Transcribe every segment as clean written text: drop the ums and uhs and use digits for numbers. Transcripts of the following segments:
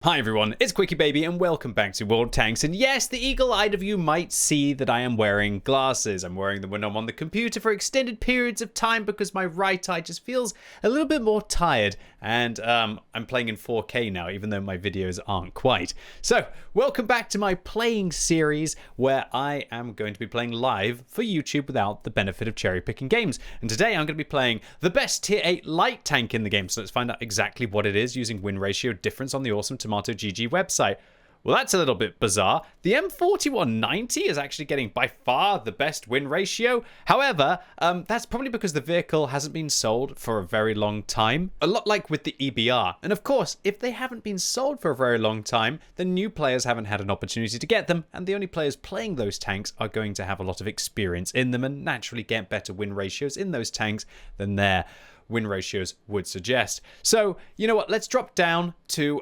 Hi everyone, it's QuickyBaby and welcome back to World Tanks. And yes, the eagle-eyed of you might see that I am wearing glasses. I'm wearing them when I'm on the computer for extended periods of time because my right eye just feels a little bit more tired. And I'm playing in 4K now, even though my videos aren't quite. So, welcome back to my playing series where I am going to be playing live for YouTube without the benefit of cherry-picking games. And today I'm going to be playing the best tier 8 light tank in the game. So let's find out exactly what it is using win ratio difference on the awesome Tomato GG website. Well, that's a little bit bizarre. The M4190 is actually getting by far the best win ratio. However, that's probably because the vehicle hasn't been sold for a very long time. A lot like with the EBR. And of course, if they haven't been sold for a very long time, then new players haven't had an opportunity to get them. And the only players playing those tanks are going to have a lot of experience in them and naturally get better win ratios in those tanks than their win ratios would suggest. So, you know what, let's drop down to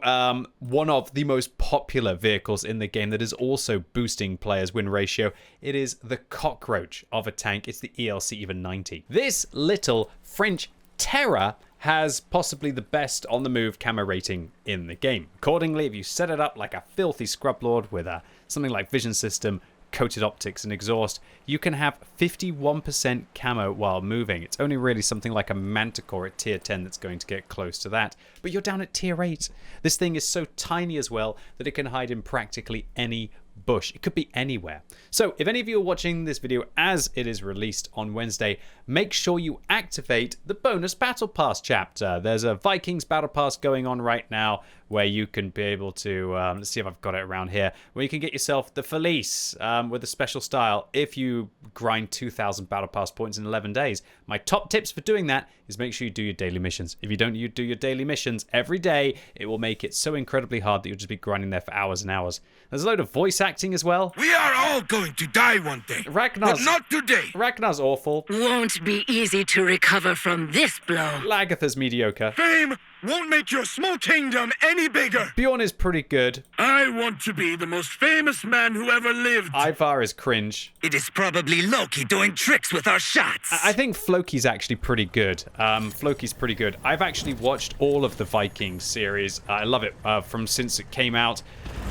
one of the most popular vehicles in the game that is also boosting players' win ratio. It is the cockroach of a tank. It's the ELC EVEN 90. This little French terror has possibly the best on the move camo rating in the game. Accordingly, if you set it up like a filthy scrub lord with something like vision system, coated optics and exhaust, you can have 51% camo while moving. It's only really something like a Manticore at tier 10 that's going to get close to that. But you're down at tier 8. This thing is so tiny as well that it can hide in practically any bush. It could be anywhere. So if any of you are watching this video as it is released on Wednesday, make sure you activate the bonus battle pass chapter. There's a Vikings battle pass going on right now where you can be able to, let's see if I've got it around here, where you can get yourself the Felice with a special style if you grind 2,000 battle pass points in 11 days. My top tips for doing that is make sure you do your daily missions. If you don't do your daily missions every day, it will make it so incredibly hard that you'll just be grinding there for hours and hours. There's a load of voice acting as well. We are all going to die one day, but not today. Ragnar's awful. Won't be easy to recover from this blow. Lagatha's mediocre. Fame won't make your small kingdom any bigger. Bjorn is pretty good. I want to be the most famous man who ever lived. Ivar is cringe. It is probably Loki doing tricks with our shots. I think Floki's actually pretty good. Floki's pretty good. I've actually watched all of the Vikings series. I love it from since it came out.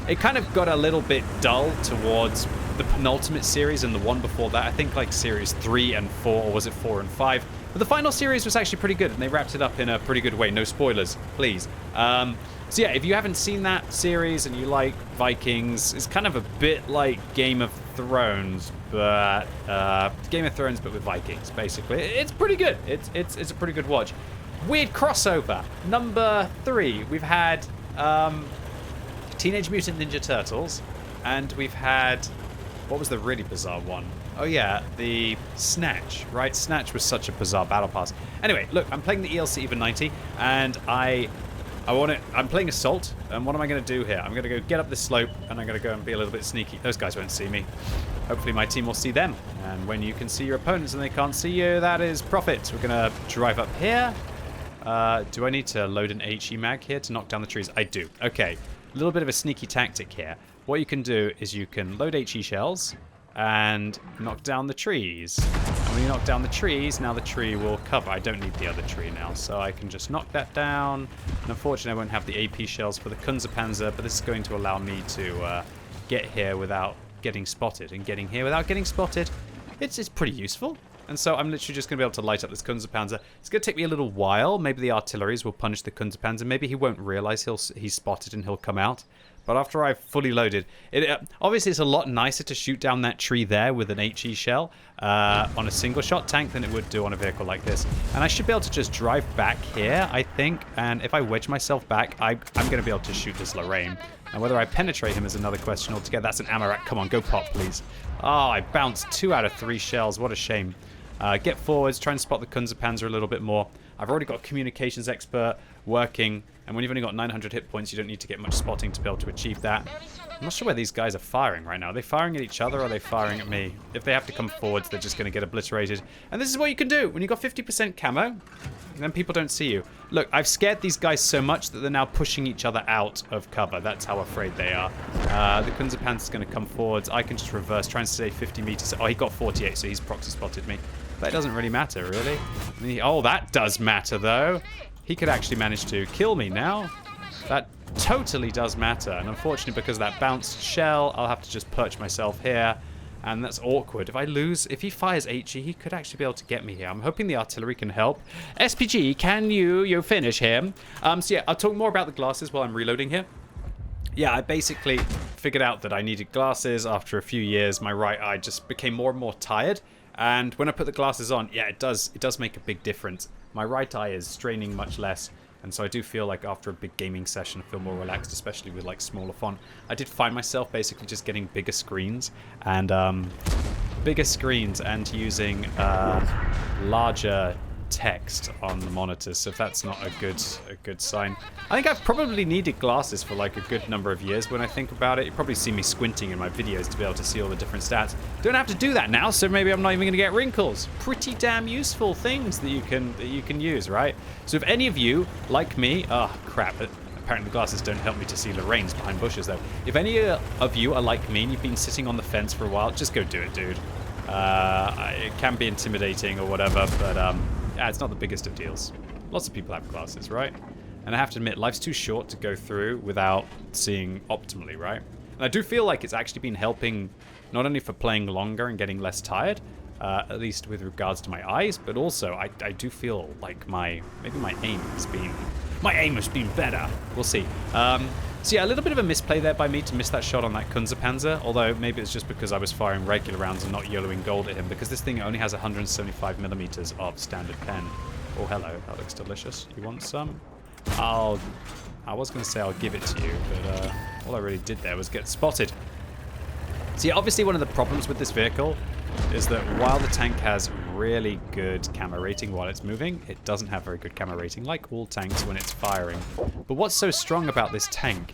It kind of got a little bit dull towards the penultimate series and the one before that. I think like series 3 and 4, or was it 4 and 5? But the final series was actually pretty good, and they wrapped it up in a pretty good way. No spoilers, please. So yeah, if you haven't seen that series and you like Vikings, it's kind of a bit like Game of Thrones, but with Vikings, basically. It's pretty good. It's a pretty good watch. Weird crossover. Number 3, we've had Teenage Mutant Ninja Turtles, and we've had, what was the really bizarre one? Oh yeah, the Snatch, right? Snatch was such a bizarre battle pass. Anyway, look, I'm playing the ELC EVEN 90, and I'm playing Assault, and what am I going to do here? I'm going to go get up this slope, and I'm going to go and be a little bit sneaky. Those guys won't see me. Hopefully my team will see them. And when you can see your opponents and they can't see you, that is profit. We're going to drive up here. Do I need to load an HE mag here to knock down the trees? I do. Okay, a little bit of a sneaky tactic here. What you can do is you can load HE shells and knock down the trees. And when you knock down the trees, now the tree will cover. I don't need the other tree now, so I can just knock that down. And unfortunately, I won't have the AP shells for the Kunzerpanzer, but this is going to allow me to get here without getting spotted. And getting here without getting spotted, it's pretty useful. And so I'm literally just going to be able to light up this Kunzerpanzer. It's going to take me a little while. Maybe the artilleries will punish the Kunzerpanzer. Maybe he won't realize he's spotted and he'll come out. But after I've fully loaded, obviously it's a lot nicer to shoot down that tree there with an HE shell on a single shot tank than it would do on a vehicle like this. And I should be able to just drive back here, I think. And if I wedge myself back, I'm going to be able to shoot this Lorraine. And whether I penetrate him is another question altogether. That's an ammo rack. Come on, go pop, please. Oh, I bounced 2 out of 3 shells. What a shame. Get forwards, try and spot the Kunzerpanzer a little bit more. I've already got a communications expert working, and when you've only got 900 hit points, you don't need to get much spotting to be able to achieve that. I'm not sure where these guys are firing right now. Are they firing at each other, or are they firing at me? If they have to come forwards, they're just going to get obliterated. And this is what you can do when you've got 50% camo, then people don't see you. Look, I've scared these guys so much that they're now pushing each other out of cover. That's how afraid they are. The Kunzerpanzer's going to come forwards. I can just reverse, try and stay 50 meters. Oh, he got 48, so he's proxy spotted me. But it doesn't really matter, really. Oh, that does matter, though. He could actually manage to kill me now. That totally does matter. And unfortunately, because of that bounced shell, I'll have to just perch myself here. And that's awkward. If he fires HE, he could actually be able to get me here. I'm hoping the artillery can help. SPG, can you finish him? So yeah, I'll talk more about the glasses while I'm reloading here. Yeah, I basically figured out that I needed glasses after a few years. My right eye just became more and more tired. And when I put the glasses on, yeah, it does make a big difference. My right eye is straining much less. And so I do feel like after a big gaming session, I feel more relaxed, especially with like smaller font. I did find myself basically just getting bigger screens and using larger text on the monitors. So if that's not a good sign. I think I've probably needed glasses for like a good number of years. When I think about it, you probably see me squinting in my videos to be able to see all the different stats. Don't have to do that now, so maybe I'm not even going to get wrinkles. Pretty damn useful things that you can use, right? So if any of you like me, oh crap, apparently the glasses don't help me to see Lorraine's behind bushes though. If any of you are like me and you've been sitting on the fence for a while, just go do it, dude. It can be intimidating or whatever, but yeah, it's not the biggest of deals. Lots of people have glasses, right? And I have to admit, life's too short to go through without seeing optimally, right? And I do feel like it's actually been helping not only for playing longer and getting less tired, at least with regards to my eyes, but also I do feel like maybe my aim has been better. We'll see. So yeah, a little bit of a misplay there by me to miss that shot on that Kunzerpanzer, although maybe it's just because I was firing regular rounds and not yellowing gold at him, because this thing only has 175 millimeters of standard pen. Oh, hello, that looks delicious. You want some? I was going to say I'll give it to you, but all I really did there was get spotted. See, obviously one of the problems with this vehicle is that while the tank has really good camo rating while it's moving, it doesn't have very good camo rating, like all tanks when it's firing. But what's so strong about this tank?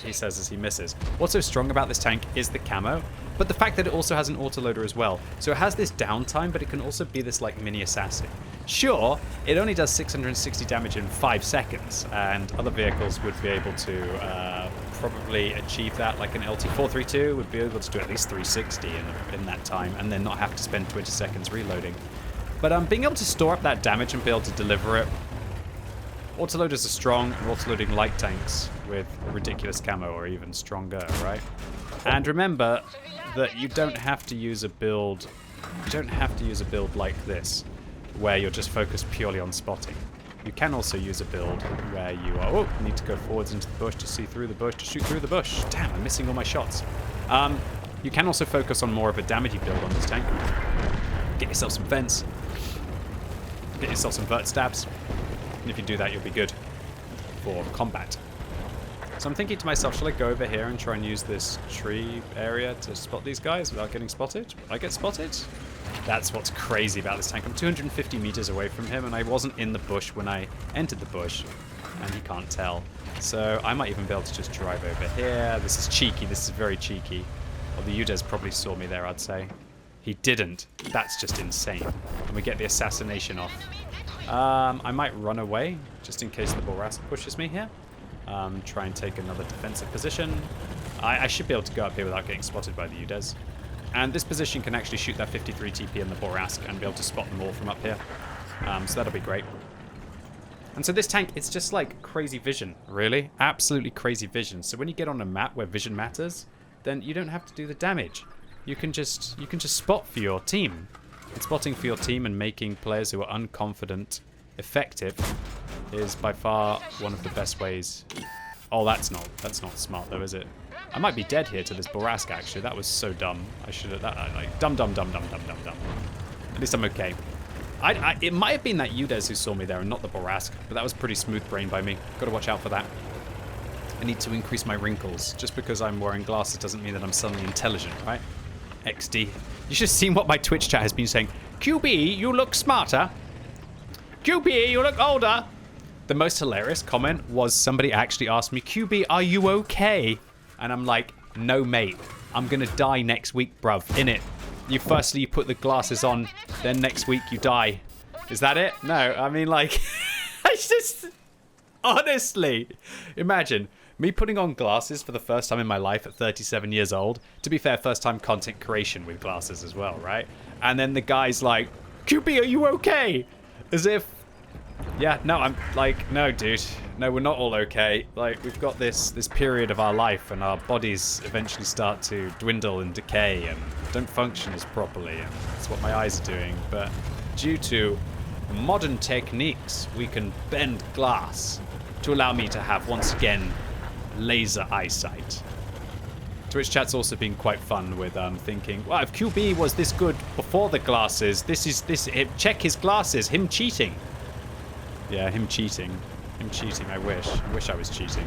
He says as he misses. What's so strong about this tank is the camo, but the fact that it also has an autoloader as well. So it has this downtime, but it can also be this like mini assassin. Sure, it only does 660 damage in 5 seconds, and other vehicles would be able to probably achieve that, like an LT432 would be able to do at least 360 in that time, and then not have to spend 20 seconds reloading. But being able to store up that damage and be able to deliver it, autoloaders are strong, and autoloading light tanks with ridiculous camo or even stronger, right? And remember that you don't have to use a build. You don't have to use a build like this, where you're just focused purely on spotting. You can also use a build where you are, need to go forwards into the bush to see through the bush, to shoot through the bush. Damn, I'm missing all my shots. You can also focus on more of a damagey build on this tank. Get yourself some vents. Get yourself some vert stabs. And if you do that, you'll be good for combat. So I'm thinking to myself, shall I go over here and try and use this tree area to spot these guys without getting spotted? Will I get spotted? That's what's crazy about this tank. I'm 250 meters away from him, and I wasn't in the bush when I entered the bush, and he can't tell. So I might even be able to just drive over here. This is cheeky. This is very cheeky. Well, the Udez probably saw me there, I'd say. He didn't. That's just insane. And we get the assassination off. I might run away, just in case the Borask pushes me here. Try and take another defensive position. I should be able to go up here without getting spotted by the Udez. And this position can actually shoot that 53 TP in the Borask and be able to spot them all from up here. So that'll be great. And so this tank, it's just like crazy vision, really. Absolutely crazy vision. So when you get on a map where vision matters, then you don't have to do the damage. You can just spot for your team. And spotting for your team and making players who are unconfident effective is by far one of the best ways. Oh, that's not smart though, is it? I might be dead here to this Borask, actually. That was so dumb. I should have... like, dumb. At least I'm okay. It might have been that Udez who saw me there and not the Borask, but that was pretty smooth brain by me. Got to watch out for that. I need to increase my wrinkles. Just because I'm wearing glasses doesn't mean that I'm suddenly intelligent, right? XD. You should have seen what my Twitch chat has been saying. QB, you look smarter. QB, you look older. The most hilarious comment was somebody actually asked me, QB, are you okay? And I'm like, no, mate. I'm going to die next week, bruv. Innit? Firstly, you put the glasses on, then next week you die. Is that it? No, I mean, like, it's just... Honestly, imagine me putting on glasses for the first time in my life at 37 years old. To be fair, first time content creation with glasses as well, right? And then the guy's like, QB, are you okay? As if Yeah, no, I'm like, no, dude. No, we're not all okay. Like, we've got this period of our life, and our bodies eventually start to dwindle and decay and don't function as properly, and that's what my eyes are doing. But due to modern techniques, we can bend glass to allow me to have, once again, laser eyesight. Twitch chat's also been quite fun with thinking, well, if QB was this good before the glasses, check his glasses, him cheating. Yeah, him cheating. Him cheating, I wish. I wish I was cheating.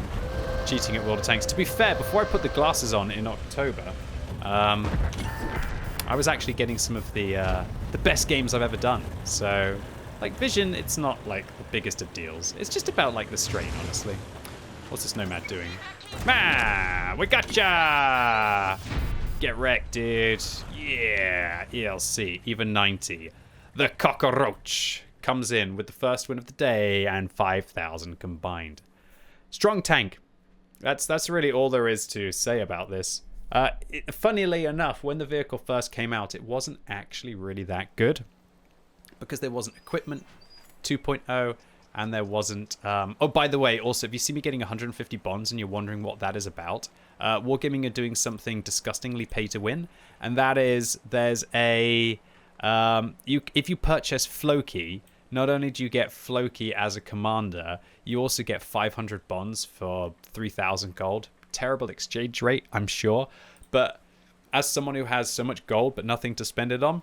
Cheating at World of Tanks. To be fair, before I put the glasses on in October, I was actually getting some of the best games I've ever done. So, like, Vision, it's not, like, the biggest of deals. It's just about, like, the strain, honestly. What's this Nomad doing? Ah, we gotcha! Get wrecked, dude. Yeah, ELC, even 90. The cockroach comes in with the first win of the day and 5,000 combined. Strong tank. That's really all there is to say about this. Funnily enough, when the vehicle first came out, it wasn't actually really that good because there wasn't equipment 2.0 and there wasn't... oh, by the way, also, if you see me getting 150 bonds and you're wondering what that is about, Wargaming are doing something disgustingly pay to win, and that is there's a... if you purchase Floki, not only do you get Floki as a commander, you also get 500 bonds for 3,000 gold. Terrible exchange rate, I'm sure. But as someone who has so much gold but nothing to spend it on,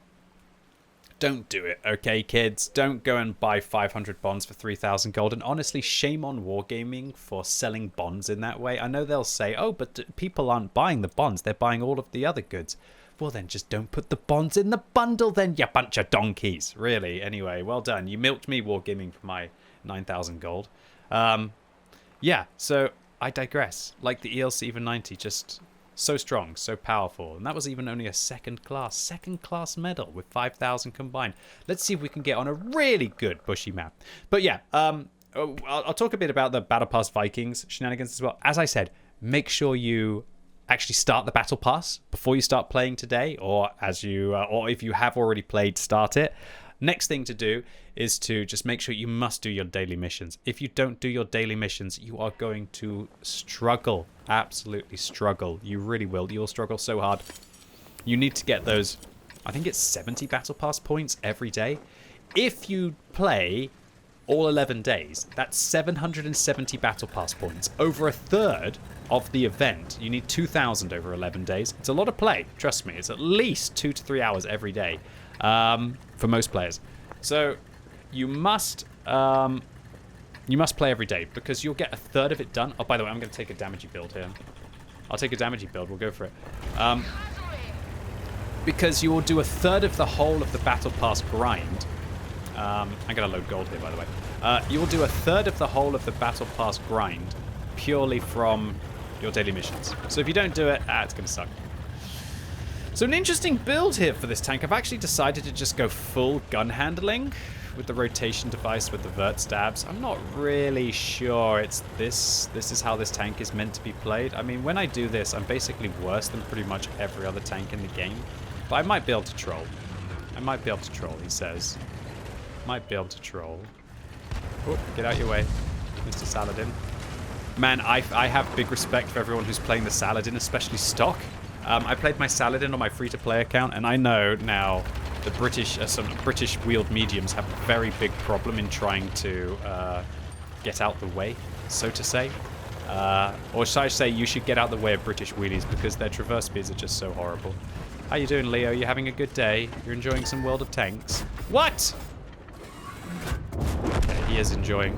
don't do it, okay, kids? Don't go and buy 500 bonds for 3,000 gold. And honestly, shame on Wargaming for selling bonds in that way. I know they'll say, oh, but people aren't buying the bonds. They're buying all of the other goods. Well, then just don't put the bonds in the bundle then, you bunch of donkeys. Really, anyway, well done. You milked me, Wargaming, for my 9,000 gold. Yeah, so I digress. Like the ELC EVEN 90, just so strong, so powerful. And that was even only a second class medal with 5,000 combined. Let's see if we can get on a really good bushy map. But yeah, I'll talk a bit about the Battle Pass Vikings shenanigans as well. As I said, make sure you actually start the Battle Pass before you start playing today, or or if you have already played, start it. Next thing to do is to just make sure you must do your daily missions. If you don't do your daily missions, you are going to struggle, absolutely struggle. You really will. You'll struggle so hard. You need to get those, I think it's 70 Battle Pass points every day. If you play all 11 days, that's 770 Battle Pass points. Over a third of the event. You need 2,000 over 11 days. It's a lot of play, trust me. It's at least 2 to 3 hours every day for most players. So you must play every day because you'll get a third of it done. Oh, by the way, I'm going to take a damagey build here. I'll take a damagey build. We'll go for it. Because you will do a third of the whole of the Battle Pass grind. I'm going to load gold here, by the way. You will do a third of the whole of the Battle Pass grind purely from your daily missions. So if you don't do it, it's going to suck. So an interesting build here for this tank. I've actually decided to just go full gun handling with the rotation device with the vert stabs. I'm not really sure it's this is how this tank is meant to be played. I mean, when I do this, I'm basically worse than pretty much every other tank in the game. But I might be able to troll. I might be able to troll, he says. Might be able to troll. Oh, get out your way, Mr. Saladin. Man, I have big respect for everyone who's playing the Saladin, especially stock. I played my Saladin on my free-to-play account, and I know now the some British-wheeled mediums have a very big problem in trying to get out the way, so to say. Or should I say, you should get out the way of British wheelies because their traverse speeds are just so horrible. How you doing, Leo? You having a good day? You're enjoying some World of Tanks? What? Okay, he is enjoying.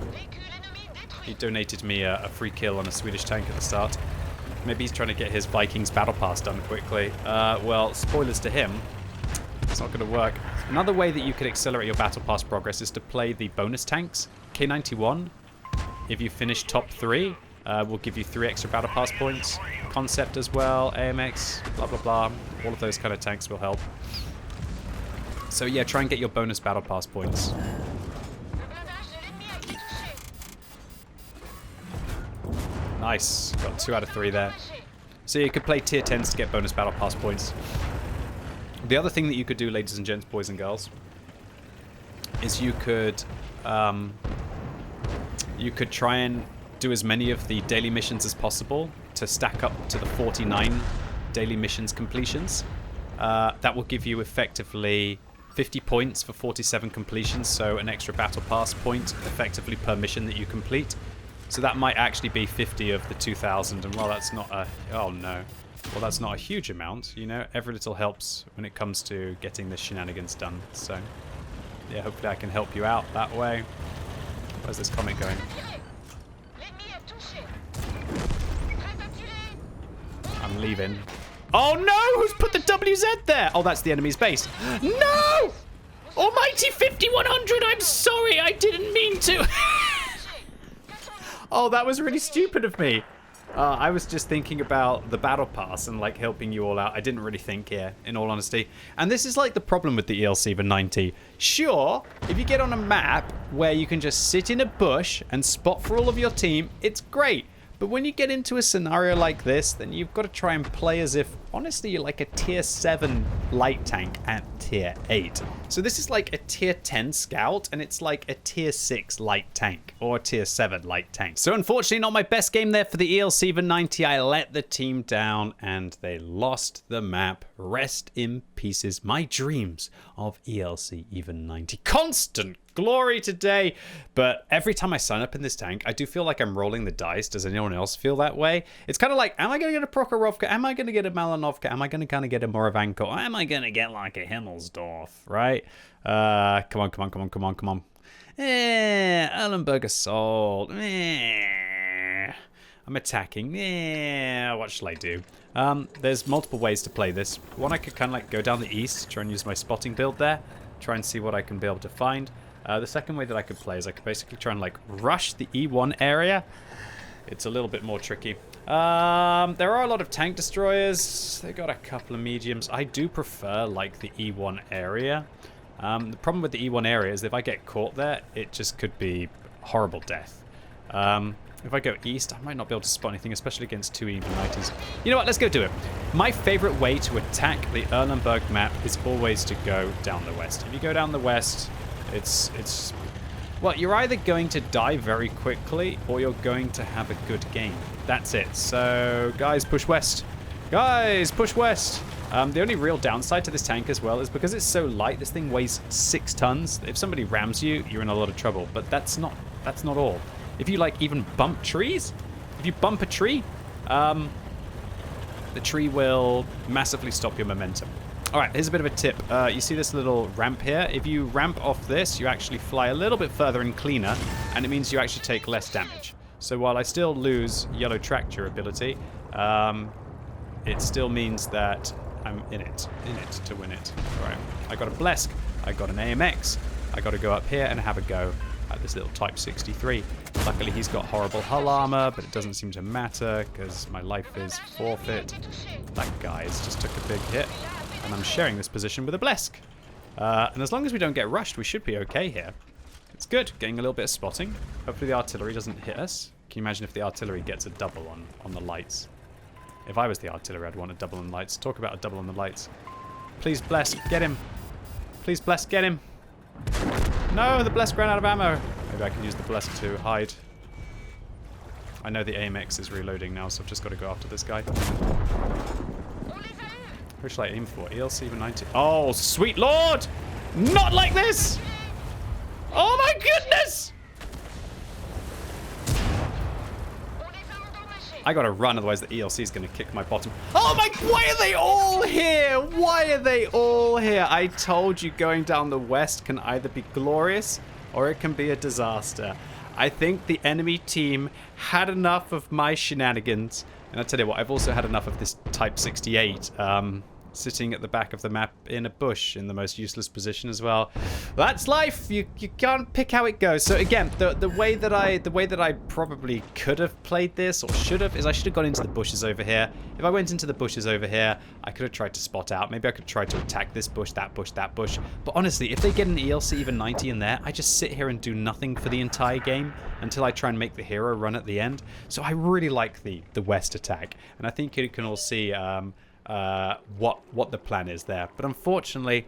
He donated me a free kill on a Swedish tank at the start. Maybe he's trying to get his Vikings Battle Pass done quickly. Well, spoilers to him. It's not going to work. Another way that you could accelerate your Battle Pass progress is to play the bonus tanks. K91, if you finish top 3, will give you 3 extra Battle Pass points. Concept as well, AMX, blah, blah, blah. All of those kind of tanks will help. So yeah, try and get your bonus Battle Pass points. Nice. Got 2 out of 3 there. So you could play tier 10s to get bonus Battle Pass points. The other thing that you could do, ladies and gents, boys and girls, is you could you could try and do as many of the daily missions as possible to stack up to the 49 daily missions completions. That will give you effectively 50 points for 47 completions, so an extra battle pass point effectively per mission that you complete. So that might actually be 50 of the 2,000, and well, that's not a... oh no. Well, that's not a huge amount, you know. Every little helps when it comes to getting the shenanigans done. So, yeah, hopefully I can help you out that way. Where's this comic going? I'm leaving. Oh no! Who's put the WZ there? Oh, that's the enemy's base. No! Almighty 5100, I'm sorry, I didn't mean to. Oh, that was really stupid of me. I was just thinking about the battle pass and like helping you all out. I didn't really think here, in all honesty. And this is like the problem with the ELC EVEN 90. Sure, if you get on a map where you can just sit in a bush and spot for all of your team, it's great. But when you get into a scenario like this, then you've got to try and play as if, honestly, you're like a tier 7 light tank at tier 8. So this is like a tier 10 scout, and it's like a tier 6 light tank, or a tier 7 light tank. So unfortunately, not my best game there for the ELC EVEN 90. I let the team down, and they lost the map. Rest in pieces. My dreams of ELC EVEN 90. Constant glory today, but every time I sign up in this tank, I do feel like I'm rolling the dice. Does anyone else feel that way? It's kind of like, am I going to get a Prokhorovka? Am I going to get a Malinovka? Am I going to kind of get a Moravanko? Or am I going to get like a Himmelsdorf, right? Come on, come on, come on, come on, come on. Erlenberg Assault. I'm attacking. What shall I do? There's multiple ways to play this. One, I could kind of like go down the east, try and use my spotting build there, try and see what I can be able to find. The second way that I could play is I could basically try and like rush the E1 area. It's a little bit more tricky. There are a lot of tank destroyers. They got a couple of mediums. I do prefer like the E1 area. The problem with the E1 area is if I get caught there, it just could be horrible death. If I go east, I might not be able to spot anything, especially against two EVEN 90s. You know what? Let's go do it. My favorite way to attack the Erlenberg map is always to go down the west. If you go down the west, it's well, you're either going to die very quickly or you're going to have a good game. That's it. So, guys, push west. Guys, push west. The only real downside to this tank as well is because it's so light, this thing weighs 6 tons. If somebody rams you, you're in a lot of trouble. But that's not all. If you like even bump trees, if you bump a tree, the tree will massively stop your momentum. All right, here's a bit of a tip. You see this little ramp here? If you ramp off this, you actually fly a little bit further and cleaner, and it means you actually take less damage. So while I still lose yellow tractor ability, it still means that I'm in it to win it. All right, I got a Blesk, I got an AMX, I got to go up here and have a go at this little Type 63. Luckily, he's got horrible hull armor, but it doesn't seem to matter because my life is forfeit. That guy's just took a big hit, and I'm sharing this position with a Blesk. And as long as we don't get rushed, we should be okay here. It's good, getting a little bit of spotting. Hopefully the artillery doesn't hit us. Can you imagine if the artillery gets a double on the lights? If I was the artillery, I'd want a double on the lights. Talk about a double on the lights. Please, Blesk, get him. Please, Blesk, get him. No, the Blesk ran out of ammo. Maybe I can use the Blesk to hide. I know the AMX is reloading now, so I've just got to go after this guy. Who should I aim for? ELC EVEN 90. Oh, sweet lord! Not like this! Oh my goodness! I gotta run, otherwise the ELC is gonna kick my bottom. Oh my, why are they all here? Why are they all here? I told you going down the west can either be glorious or it can be a disaster. I think the enemy team had enough of my shenanigans. And I tell you what, I've also had enough of this Type 68 sitting at the back of the map in a bush in the most useless position as well. That's life. You can't pick how it goes. So again, the way that I probably could have played this or should have is I should have gone into the bushes over here. If I went into the bushes over here, I could have tried to spot out. Maybe I could try to attack this bush, that bush, that bush. But honestly, if they get an ELC EVEN 90 in there, I just sit here and do nothing for the entire game until I try and make the hero run at the end. So I really like the west attack, and I think you can all see what the plan is there. But unfortunately,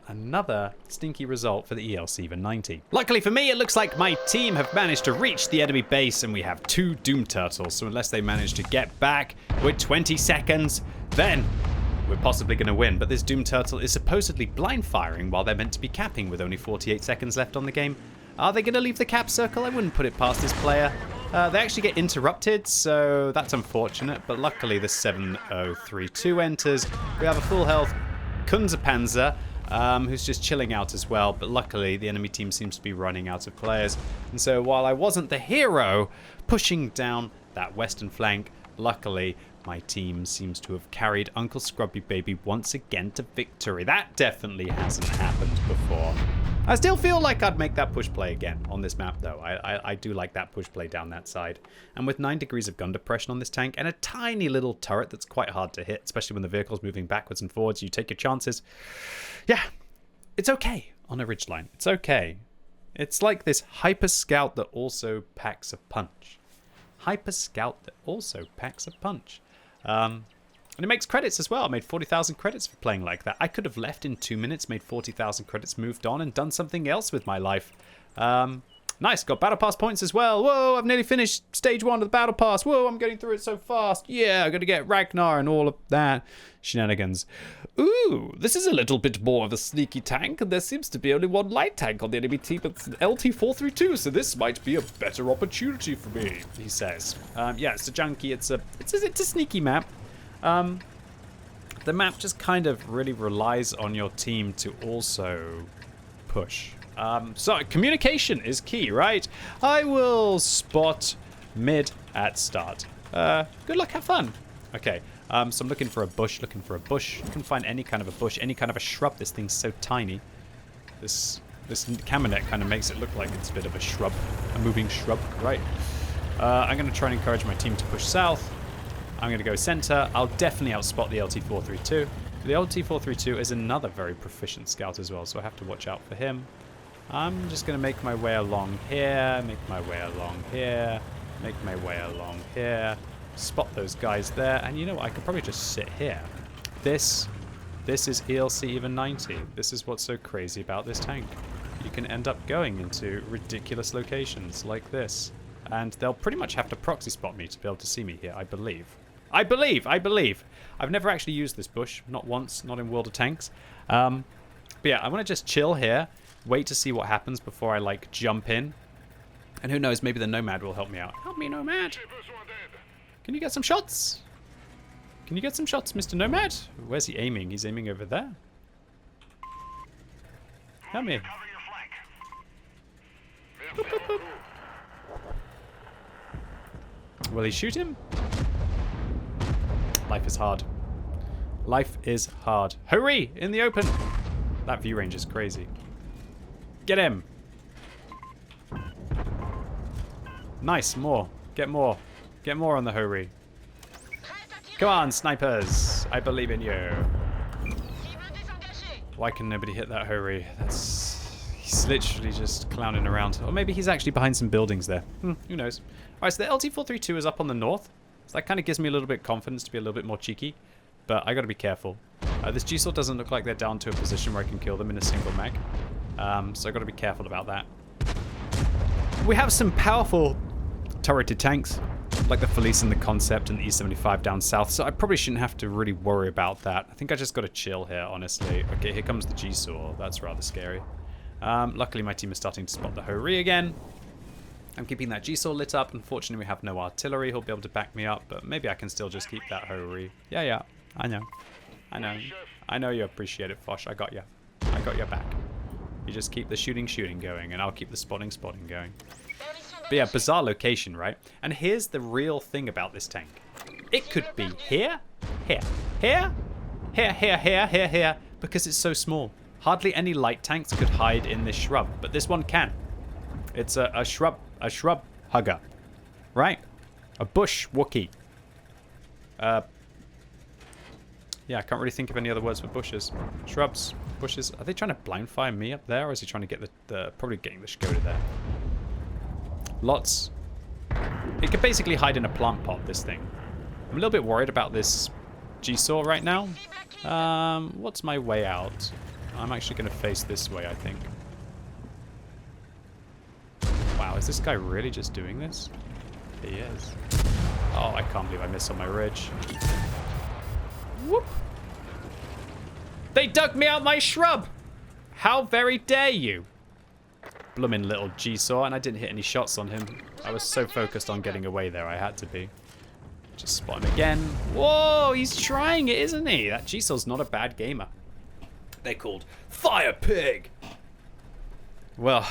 another stinky result for the ELC EVEN 90. Luckily for me, it looks like my team have managed to reach the enemy base and we have 2 Doom Turtles. So unless they manage to get back with 20 seconds, then we're possibly going to win. But this Doom Turtle is supposedly blind firing while they're meant to be capping with only 48 seconds left on the game. Are they going to leave the cap circle? I wouldn't put it past this player. They actually get interrupted, so that's unfortunate. But luckily, the 7032 enters. We have a full health Kunzerpanzer, who's just chilling out as well. But luckily, the enemy team seems to be running out of players. And so while I wasn't the hero pushing down that western flank, luckily, my team seems to have carried Uncle QuickyBaby once again to victory. That definitely hasn't happened before. I still feel like I'd make that push play again on this map, though. I do like that push play down that side. And with 9 degrees of gun depression on this tank and a tiny little turret that's quite hard to hit, especially when the vehicle's moving backwards and forwards, you take your chances. Yeah, it's okay on a ridgeline. It's okay. It's like this Hyper Scout that also packs a punch. Hyper Scout that also packs a punch. And it makes credits as well. I made 40,000 credits for playing like that. I could have left in 2 minutes, made 40,000 credits, moved on, and done something else with my life. Nice, got Battle Pass points as well. Whoa, I've nearly finished Stage 1 of the Battle Pass. Whoa, I'm getting through it so fast. Yeah, I'm going to get Ragnar and all of that shenanigans. Ooh, this is a little bit more of a sneaky tank, and there seems to be only one light tank on the enemy team. It's an LT432, so this might be a better opportunity for me, he says. Yeah, it's a junkie. It's a sneaky map. The map just kind of really relies on your team to also push. So communication is key, right? I will spot mid at start. Good luck, have fun. Okay, so I'm looking for a bush, You can find any kind of a bush, any kind of a shrub. This thing's so tiny. This camera net kind of makes it look like it's a bit of a shrub, a moving shrub, right? I'm going to try and encourage my team to push south. I'm going to go center. I'll definitely outspot the LT432. The LT432 is another very proficient scout as well, so I have to watch out for him. I'm just going to make my way along here, make my way along here, make my way along here, spot those guys there, and you know what, I could probably just sit here. This is ELC EVEN 90. This is what's so crazy about this tank. You can end up going into ridiculous locations like this, and they'll pretty much have to proxy spot me to be able to see me here, I believe. I believe. I've never actually used this bush, not once, not in World of Tanks. But yeah, I want to just chill here, wait to see what happens before I like jump in. And who knows, maybe the Nomad will help me out. Help me, Nomad. Can you get some shots? Can you get some shots, Mr. Nomad? Where's he aiming? He's aiming over there. Help me. Boop, boop, boop. Will he shoot him? Life is hard. Life is hard. Hurry! In the open! That view range is crazy. Get him! Nice, more. Get more. Get more on the hurry. Come on, snipers! I believe in you. Why can nobody hit that hurry? He's literally just clowning around. Or maybe he's actually behind some buildings there. Who knows? Alright, so the LT432 is up on the north. So that kind of gives me a little bit of confidence to be a little bit more cheeky. But I got to be careful. This G-Sword doesn't look like they're down to a position where I can kill them in a single mag. So I got to be careful about that. We have some powerful turreted tanks, like the Felice and the Concept and the E75 down south. So I probably shouldn't have to really worry about that. I think I just got to chill here, honestly. Okay, here comes the G-Sword. That's rather scary. Luckily, my team is starting to spot the Hori again. I'm keeping that G-Saw lit up. Unfortunately, we have no artillery. He'll be able to back me up, but maybe I can still just keep that Hori. Yeah, I know. I know you appreciate it, Fosh. I got you. I got your back. You just keep the shooting going, and I'll keep the spotting going. But yeah, bizarre location, right? And here's the real thing about this tank. It could be here, because it's so small. Hardly any light tanks could hide in this shrub, but this one can. It's a shrub hugger, right? A bush Wookie. Yeah, I can't really think of any other words for bushes. Shrubs, bushes. Are they trying to blind fire me up there, or is he trying to get probably getting the Skoda there? Lots. It could basically hide in a plant pot, this thing. I'm a little bit worried about this G-Saw right now. What's my way out? I'm actually going to face this way, I think. Wow, is this guy really just doing this? He is. Oh, I can't believe I missed on my ridge. Whoop! They dug me out my shrub! How very dare you! Bloomin' little G-Saw, and I didn't hit any shots on him. I was so focused on getting away there, I had to be. Just spot him again. Whoa, he's trying it, isn't he? That G-Saw's not a bad gamer. They're called Fire Pig! Well,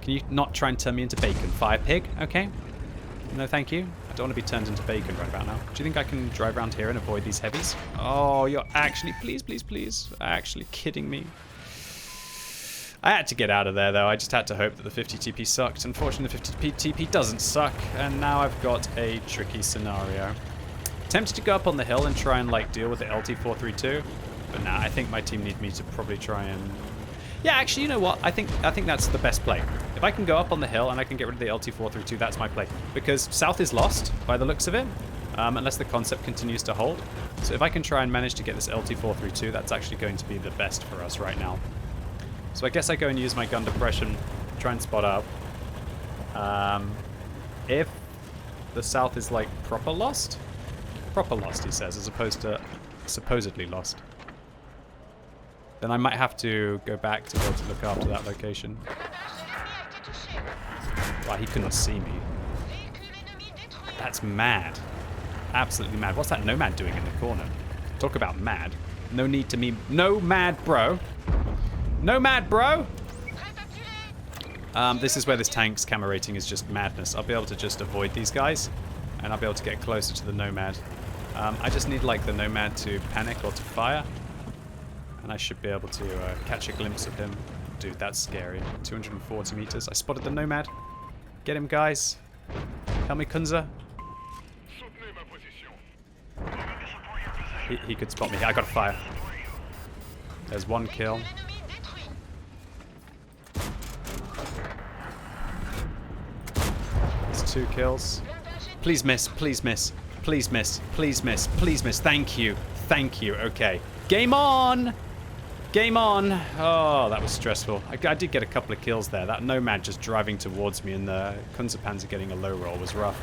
can you not try and turn me into bacon, Fire Pig? Okay. No, thank you. I don't want to be turned into bacon right about now. Do you think I can drive around here and avoid these heavies? Oh, you're actually... Please, please, please. Actually kidding me. I had to get out of there, though. I just had to hope that the 50 TP sucked. Unfortunately, the 50 TP doesn't suck, and now I've got a tricky scenario. Tempted to go up on the hill and try and, like, deal with the LT-432, but nah, I think my team need me to probably try and... Yeah, actually, you know what? I think that's the best play. If I can go up on the hill and I can get rid of the LT-432, that's my play. Because South is lost, by the looks of it, unless the concept continues to hold. So if I can try and manage to get this LT-432, that's actually going to be the best for us right now. So I guess I go and use my gun depression, try and spot up. If the South is, like, proper lost, he says, as opposed to supposedly lost, then I might have to go back to be able to look after that location. Wow, he couldn't see me. That's mad. Absolutely mad. What's that Nomad doing in the corner? Talk about mad. No need to me. No mad, bro. No mad, bro. This is where this tank's camera rating is just madness. I'll be able to just avoid these guys, and I'll be able to get closer to the Nomad. I just need, like, the Nomad to panic or to fire, and I should be able to catch a glimpse of him. Dude, that's scary. 240 meters. I spotted the Nomad. Get him, guys. Help me, Kunza. He could spot me. I gotta fire. There's one kill. There's 2 kills. Please miss. Please miss. Please miss. Please miss. Please miss. Thank you. Thank you. Okay. Game on! Game on! Oh, that was stressful. I did get a couple of kills there. That Nomad just driving towards me and the Kunzerpanzer getting a low roll was rough.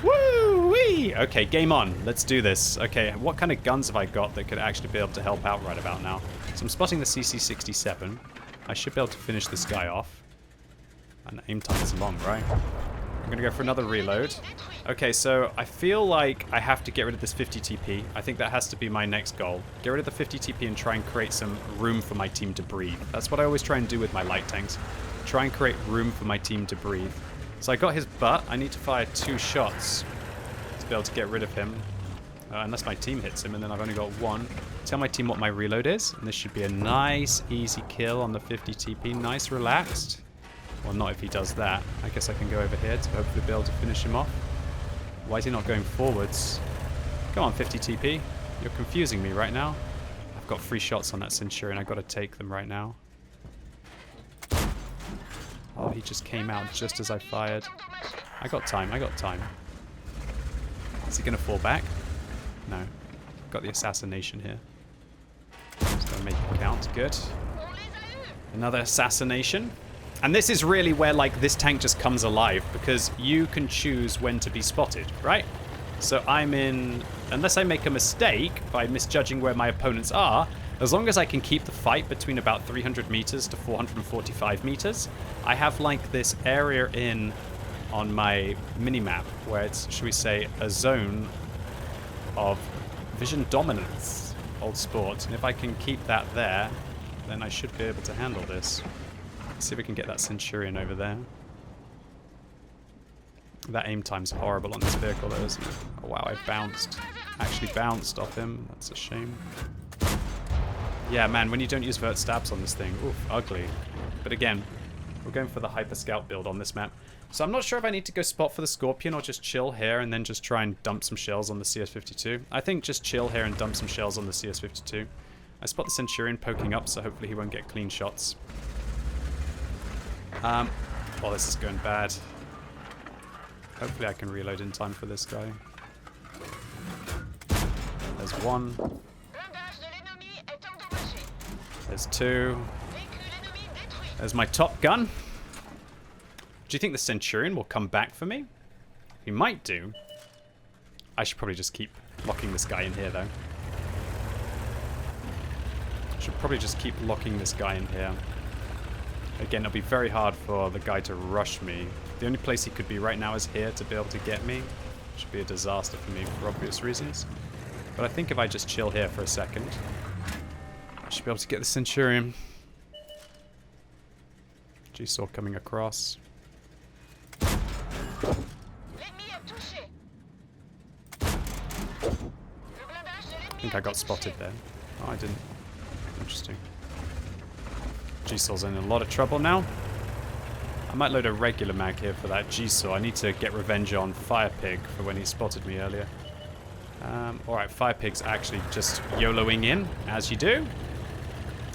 Woo-wee! Okay, game on. Let's do this. Okay, what kind of guns have I got that could actually be able to help out right about now? So I'm spotting the CC-67. I should be able to finish this guy off. And aim time is long, right? I'm going to go for another reload. Okay, so I feel like I have to get rid of this 50 TP. I think that has to be my next goal. Get rid of the 50 TP and try and create some room for my team to breathe. That's what I always try and do with my light tanks. Try and create room for my team to breathe. So I got his butt. I need to fire 2 shots to be able to get rid of him. Unless my team hits him, and then I've only got 1. Tell my team what my reload is, and this should be a nice, easy kill on the 50 TP. Nice, relaxed. Well, not if he does that. I guess I can go over here to hopefully be able to finish him off. Why is he not going forwards? Come on, 50 TP. You're confusing me right now. I've got 3 shots on that Centurion. I've got to take them right now. Oh, he just came out just as I fired. I got time. I got time. Is he going to fall back? No. Got the assassination here. Just going to make it count. Good. Another assassination. And this is really where, like, this tank just comes alive, because you can choose when to be spotted, right? So I'm in... Unless I make a mistake by misjudging where my opponents are, as long as I can keep the fight between about 300 meters to 445 meters, I have, like, this area in on my mini-map where it's, should we say, a zone of vision dominance, old sport. And if I can keep that there, then I should be able to handle this. Let's see if we can get that Centurion over there. That aim time's horrible on this vehicle, though, isn't it? Oh, wow, I bounced. Actually bounced off him. That's a shame. Yeah, man, when you don't use vert stabs on this thing, oof, ugly. But again, we're going for the Hyper Scout build on this map. So I'm not sure if I need to go spot for the Scorpion or just chill here and then just try and dump some shells on the CS-52. I think just chill here and dump some shells on the CS-52. I spot the Centurion poking up, so hopefully he won't get clean shots. Oh, this is going bad. Hopefully I can reload in time for this guy. There's one. There's 2. There's my top gun. Do you think the Centurion will come back for me? He might do. I should probably just keep locking this guy in here, though. Should probably just keep locking this guy in here. Again, it'll be very hard for the guy to rush me. The only place he could be right now is here to be able to get me. Should be a disaster for me for obvious reasons. But I think if I just chill here for a second, I should be able to get the Centurion. G-Saw coming across. I think I got spotted there. Oh, I didn't. Interesting. G-Saw's in a lot of trouble now. I might load a regular mag here for that G-Saw. I need to get revenge on Fire Pig for when he spotted me earlier. Alright, Fire Pig's actually just YOLOing in, as you do.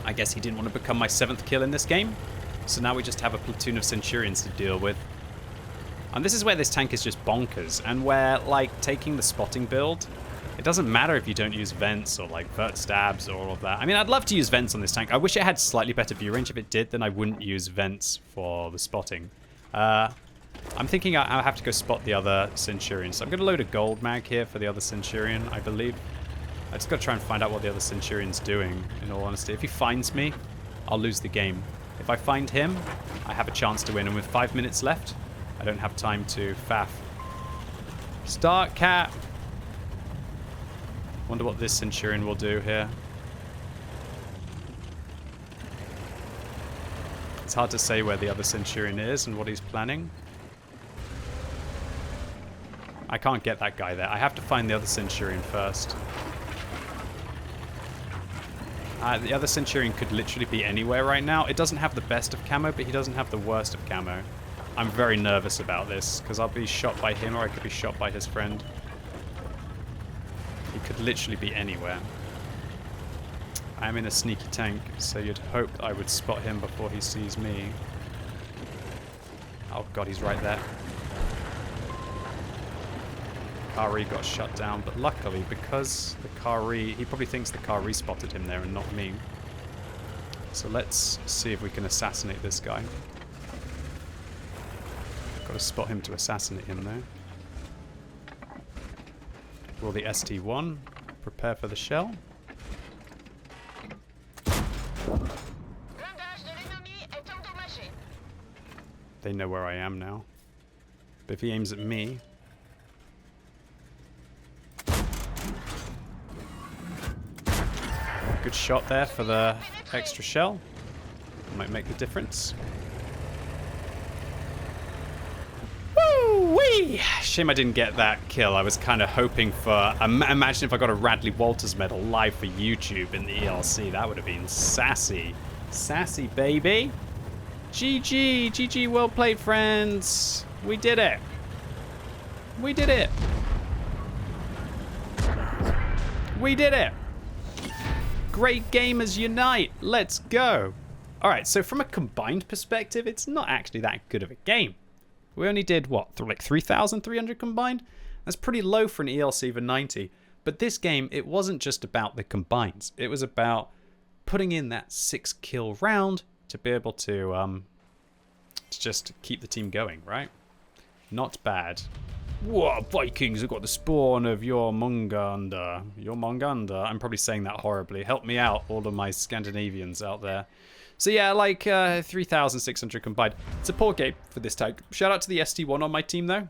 I guess he didn't want to become my 7th kill in this game. So now we just have a platoon of Centurions to deal with. And this is where this tank is just bonkers. And where, like, taking the spotting build, it doesn't matter if you don't use vents or, like, vert stabs or all of that. I mean, I'd love to use vents on this tank. I wish it had slightly better view range. If it did, then I wouldn't use vents for the spotting. I'm thinking I'll have to go spot the other Centurion. So I'm going to load a gold mag here for the other Centurion, I believe. I just got to try and find out what the other Centurion's doing, in all honesty. If he finds me, I'll lose the game. If I find him, I have a chance to win. And with 5 minutes left, I don't have time to faff. Start cap. Wonder what this Centurion will do here. It's hard to say where the other Centurion is and what he's planning. I can't get that guy there. I have to find the other Centurion first. The other Centurion could literally be anywhere right now. It doesn't have the best of camo, but he doesn't have the worst of camo. I'm very nervous about this, because I'll be shot by him or I could be shot by his friend. He could literally be anywhere. I am in a sneaky tank, so you'd hope I would spot him before he sees me. Oh god, he's right there. Kari got shut down, but luckily, because the Kari, he probably thinks the Kari spotted him there and not me. So let's see if we can assassinate this guy. Got to spot him to assassinate him though. Will the ST-1 prepare for the shell? They know where I am now. But if he aims at me... Good shot there for the extra shell. Might make the difference. Woo-wee! Shame I didn't get that kill. I was kind of hoping for... Imagine if I got a Radley Walters medal live for YouTube in the ELC. That would have been sassy. Sassy, baby. GG. GG, well played, friends. We did it. We did it. We did it. Great gamers unite. Let's go. All right, so from a combined perspective, it's not actually that good of a game. We only did, what, like 3,300 combined? That's pretty low for an ELC EVEN 90. But this game, it wasn't just about the combines. It was about putting in that 6-kill round to be able to just keep the team going, right? Not bad. Whoa, Vikings have got the spawn of your Monganda. Your Monganda. I'm probably saying that horribly. Help me out, all of my Scandinavians out there. So yeah, like 3,600 combined. It's a poor game for this tag. Shout out to the ST1 on my team though.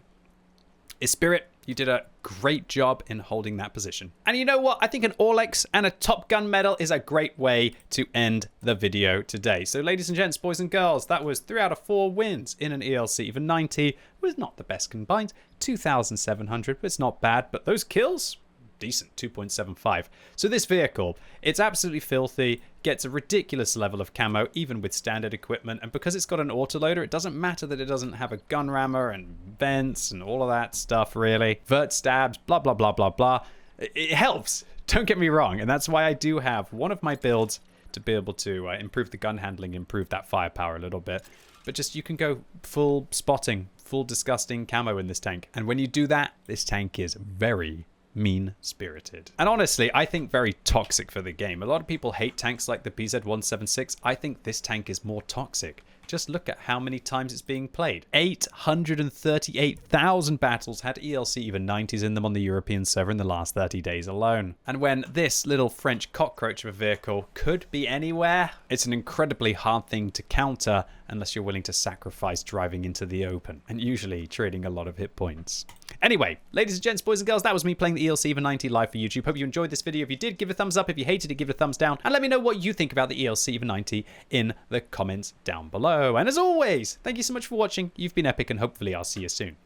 Spirit, you did a great job in holding that position. And you know what? I think an All-X and a Top Gun medal is a great way to end the video today. So ladies and gents, boys and girls, that was 3 out of 4 wins in an ELC EVEN 90. It was not the best combined. 2,700, but it's not bad. But those kills, decent, 2.75. So this vehicle, it's absolutely filthy, gets a ridiculous level of camo, even with standard equipment. And because it's got an autoloader, it doesn't matter that it doesn't have a gun rammer and vents and all of that stuff, really. Vert stabs, blah, blah, blah, blah, blah. It helps, don't get me wrong. And that's why I do have one of my builds to be able to improve the gun handling, improve that firepower a little bit. But just, you can go full spotting, full disgusting camo in this tank. And when you do that, this tank is very, mean-spirited. And honestly, I think very toxic for the game. A lot of people hate tanks like the PZ-176. I think this tank is more toxic. Just look at how many times it's being played. 838,000 battles had ELC EVEN 90s in them on the European server in the last 30 days alone. And when this little French cockroach of a vehicle could be anywhere, it's an incredibly hard thing to counter unless you're willing to sacrifice driving into the open, and usually trading a lot of hit points. Anyway, ladies and gents, boys and girls, that was me playing the ELC EVEN 90 live for YouTube. Hope you enjoyed this video. If you did, give it a thumbs up. If you hated it, give it a thumbs down. And let me know what you think about the ELC EVEN 90 in the comments down below. And as always, thank you so much for watching. You've been epic, and hopefully I'll see you soon.